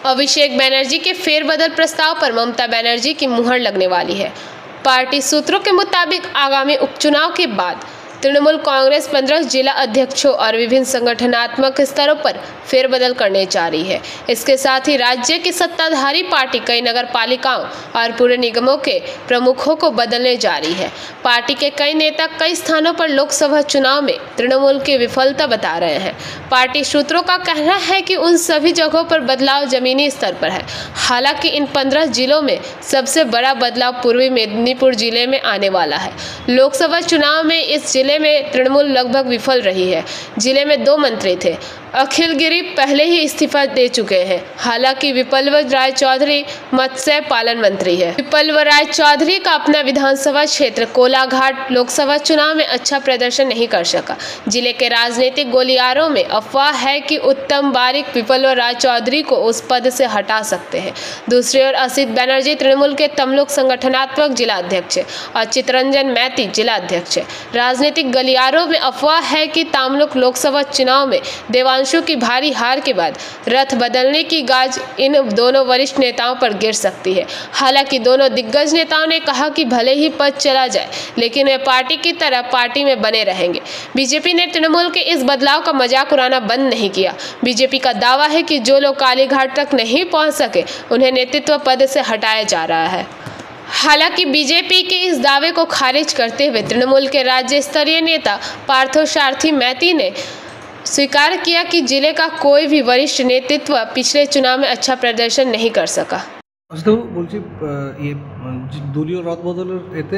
अभिषेक बनर्जी के फेरबदल प्रस्ताव पर ममता बनर्जी की मुहर लगने वाली है। पार्टी सूत्रों के मुताबिक आगामी उपचुनाव के बाद तृणमूल कांग्रेस 15 जिला अध्यक्षों और विभिन्न संगठनात्मक स्तरों पर फेरबदल करने जा रही है। इसके साथ ही राज्य की सत्ताधारी पार्टी कई नगर पालिकाओं और पुर निगमों के प्रमुखों को बदलने जा रही है। पार्टी के कई नेता कई स्थानों पर लोकसभा चुनाव में तृणमूल की विफलता बता रहे हैं। पार्टी सूत्रों का कहना है कि उन सभी जगहों पर बदलाव जमीनी स्तर पर है। हालांकि इन 15 जिलों में सबसे बड़ा बदलाव पूर्वी मेदिनीपुर जिले में आने वाला है। लोकसभा चुनाव में इस जिले में तृणमूल लगभग विफल रही है। जिले में 2 मंत्री थे। अखिल गिरी पहले ही इस्तीफा दे चुके हैं। हालांकि विप्लव राय चौधरी मत्स्य पालन मंत्री है। विप्लव राय चौधरी का अपना विधानसभा क्षेत्र कोलाघाट लोकसभा चुनाव में अच्छा प्रदर्शन नहीं कर सका। जिले के राजनीतिक गोलियारों में अफवाह है कि उत्तम बारिक विप्लव राय चौधरी को उस पद से हटा सकते हैं। दूसरी ओर असित बनर्जी तृणमूल के तमलुक संगठनात्मक जिला अध्यक्ष और चितरंजन मैती जिला अध्यक्ष। राजनीतिक गलियारों में अफवाह है कि तमलुक लोकसभा चुनाव में देवांशु की भारी हार के बाद रथ बदलने की गाज इन दोनों वरिष्ठ नेताओं पर गिर सकती है। हालांकि दोनों दिग्गज नेताओं ने कहा कि भले ही पद चला जाए लेकिन वे पार्टी की तरह पार्टी में बने रहेंगे। बीजेपी ने तृणमूल के इस बदलाव का मजाक उड़ाना बंद नहीं किया। बीजेपी का दावा है कि जो लोग कालीघाट तक नहीं पहुंच सके उन्हें नेतृत्व पद से हटाया जा रहा है। हालांकि बीजेपी के इस दावे को खारिज करते हुए तृणमूल के राज्य स्तरीय नेता पार्थसारथी मैती ने स्वीकार किया कि जिले का कोई भी वरिष्ठ नेतृत्व पिछले चुनाव में अच्छा प्रदर्शन नहीं कर सका। বলছি দলীয় রদবদলের এতে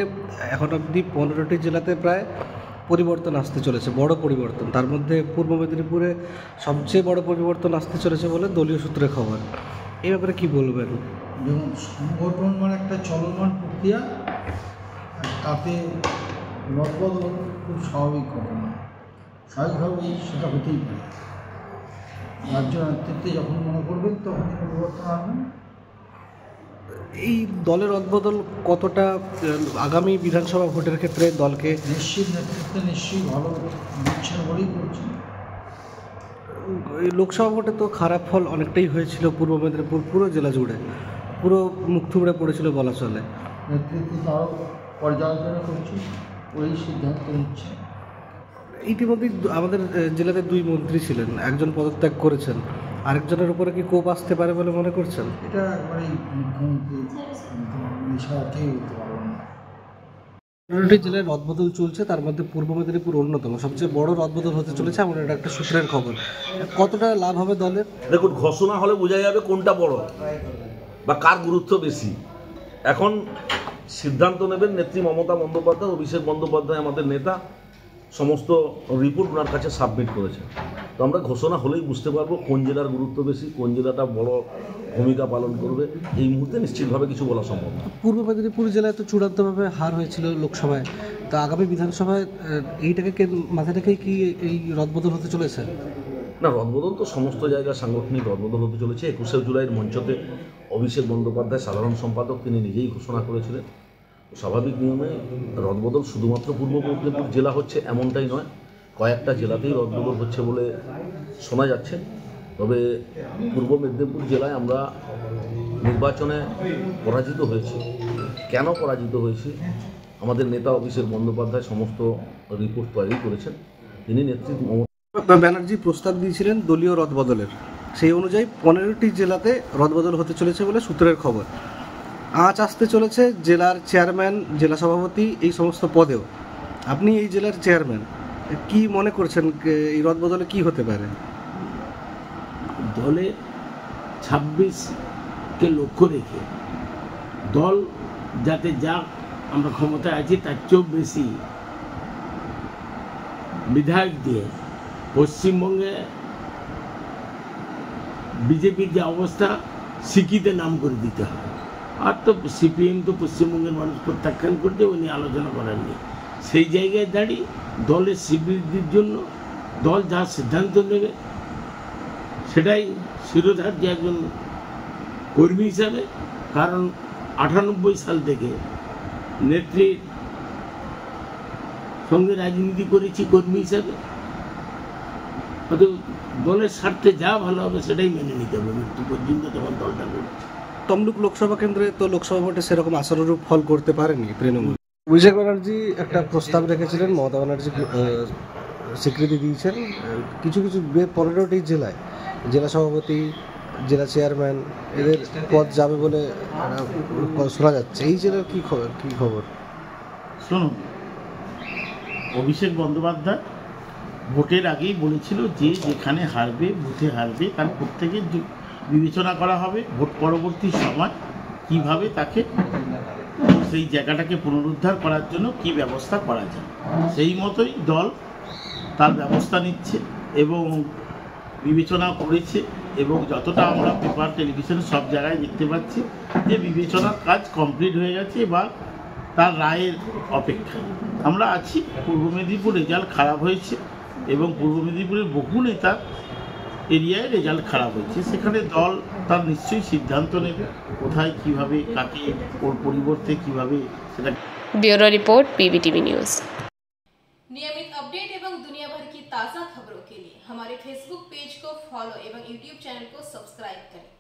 এখন অবধি 15টি জেলাতে প্রায় পরিবর্তন আসতে চলেছে, বড় পরিবর্তন। তার মধ্যে পূর্ব মেদিনীপুরে সবচেয়ে বড় পরিবর্তন আসতে চলেছে বলে দলীয় সূত্রে খবর। এই ব্যাপারে কি বলবেন? যেমন সংগঠন মানে একটা চলমান প্রক্রিয়া, তাতে রদবদল খুব স্বাভাবিক ঘটনা। স্বাভাবিকভাবেই সেটা হতেই পারে। রাজ্য নেতৃত্বে যখন মনে করবেন তখন পরিবর্তন আনবেন। এই দলের রদবদল কতটা আগামী বিধানসভা ভোটের ক্ষেত্রে দলকে নিশ্চিত নেতৃত্বে নিশ্চয়ই ভালো দিচ্ছেন বলেই করছেন। লোকসভা ভোটে তো খারাপ ফল অনেকটাই হয়েছিল পূর্ব মেদিনীপুর পুরো জেলা জুড়ে, পুরো মুখ থুবড়ে পড়েছিল বলা চলে। নেতৃত্ব তারাও পর্যালোচনা করছে, ওই সিদ্ধান্ত নিচ্ছে। ইতিমধ্যেই আমাদের জেলাতে 2 মন্ত্রী ছিলেন, একজন পদত্যাগ করেছেন, আরেকজনের উপরে কি কোপ আসতে পারে বলে মনে করছেন? এটা একবারেই মুখ্যমন্ত্রী বিষয় কেউ বলতে পারবেন না। 15টি জেলায় রদবদল চলছে, তার মধ্যে পূর্ব মেদিনীপুর অন্যতম। সবচেয়ে বড় রদবদল হতে চলেছে, এমন একটা সূত্রের খবর। কতটা লাভ হবে দলের? দেখুন, ঘোষণা হলে বোঝা যাবে কোনটা বড় বা কার গুরুত্ব বেশি। এখন সিদ্ধান্ত নেবেন নেত্রী মমতা বন্দ্যোপাধ্যায়। অভিষেক বন্দ্যোপাধ্যায় আমাদের নেতা, সমস্ত রিপোর্ট ওনার কাছে সাবমিট করেছে। তো আমরা ঘোষণা হলেই বুঝতে পারবো কোন জেলার গুরুত্ব বেশি, কোন জেলাটা বড় ভূমিকা পালন করবে। এই মুহূর্তে নিশ্চিতভাবে কিছু বলা সম্ভব না। পূর্ব মেদিনীপুর জেলায় তো চূড়ান্তভাবে হার হয়েছিল লোকসভায়, তো আগামী বিধানসভায় এইটাকে মাথায় রেখেই কি এই রদবদল হতে চলেছে? না, রদবদল তো সমস্ত জায়গায় সাংগঠনিক রদবদল হতে চলেছে। 21শে জুলাইয়ের মঞ্চতে অভিষেক বন্দ্যোপাধ্যায় সাধারণ সম্পাদক তিনি নিজেই ঘোষণা করেছিলেন। স্বাভাবিক নিয়মে রদবদল শুধুমাত্র পূর্ব মেদিনীপুর জেলা হচ্ছে এমনটাই নয়, কয়েকটা জেলাতেই রদবদল হচ্ছে বলে শোনা যাচ্ছে। তবে পূর্ব মেদিনীপুর জেলায় আমরা নির্বাচনে পরাজিত হয়েছি। কেন পরাজিত হয়েছি? আমাদের নেতা অভিষেক বন্দ্যোপাধ্যায় সমস্ত রিপোর্ট তৈরি করেছেন। তিনি নেতৃত্ব মমতা ব্যানার্জি প্রস্তাব দিয়েছিলেন দলীয় রদবদলের, সেই অনুযায়ী 15টি জেলাতে রদবদল হতে চলেছে বলে সূত্রের খবর। আজ আসতে চলেছে জেলার চেয়ারম্যান, জেলা সভাপতি, এই সমস্ত পদেও। আপনি এই জেলার চেয়ারম্যান, কি মনে করছেন এই রদবদলে কি হতে পারে? দলে 26কে লক্ষ্য রেখে দল যাতে যা আমরা ক্ষমতায় আছি তার চেয়েও বেশি বিধায়ক দিয়ে পশ্চিমবঙ্গে বিজেপির যে অবস্থা সিকিতে নাম করে দিতে হবে। আর তো সিপিএম তো পশ্চিমবঙ্গের মানুষ প্রত্যাখ্যান করতে উনি আলোচনা করেননি। সেই জায়গায় দাঁড়িয়ে দলের স্বীকৃতির জন্য দল যা সিদ্ধান্ত নেবে সেটাই শিরোধার্য একজন কর্মী হিসাবে। কারণ 98 সাল থেকে নেত্রীর সঙ্গে রাজনীতি করেছি কর্মী হিসাবে। হয়তো দলের স্বার্থে যা ভালো হবে সেটাই মেনে নিতে হবে মৃত্যু পর্যন্ত তখন দলটা করবে। তমলুক লোকসভা কেন্দ্রে তো লোকসভা ভোটে সেরকম আশানুরূপ ফল করতে পারেনি তৃণমূল। অভিষেক ব্যানার্জি একটা প্রস্তাব রেখেছিলেন, মমতা ব্যানার্জি স্বীকৃতি দিয়েছেন। কিছু কিছু 15টি জেলায় জেলা সভাপতি, জেলা চেয়ারম্যান এদের পদ যাবে বলে শোনা যাচ্ছে। এই জেলার কী খবর? শুনুন, অভিষেক বন্দ্যোপাধ্যায় ভোটের আগেই বলেছিল যে যেখানে হারবে, বুথে হারবে, তার প্রত্যেকের বিবেচনা করা হবে ভোট পরবর্তী সময় কিভাবে তাকে সেই জায়গাটাকে পুনরুদ্ধার করার জন্য কি ব্যবস্থা করা যায়। সেই মতোই দল তার ব্যবস্থা নিচ্ছে এবং বিবেচনা করেছে, এবং যতটা আমরা পেপার, টেলিভিশন সব জায়গায় দেখতে পাচ্ছি যে বিবেচনার কাজ কমপ্লিট হয়ে গেছে বা তার রায়ের অপেক্ষা আমরা আছি। পূর্ব মেদিনীপুর রেজাল্ট খারাপ হয়েছে এবং পূর্ব মেদিনীপুরের বহু নেতা এরিয়ায় রেজাল্ট খারাপ হয়েছে, সেখানে দল তার নিশ্চয়ই সিদ্ধান্ত নেবে কোথায় কিভাবে কাকে ওর পরিবর্তে কিভাবে সেটা। Bureau report PBTV news. नियमित अपडेट एवं दुनिया भर की ताज़ा खबरों के लिए हमारे फेसबुक पेज को फॉलो एवं यूट्यूब चैनल को सब्सक्राइब करें।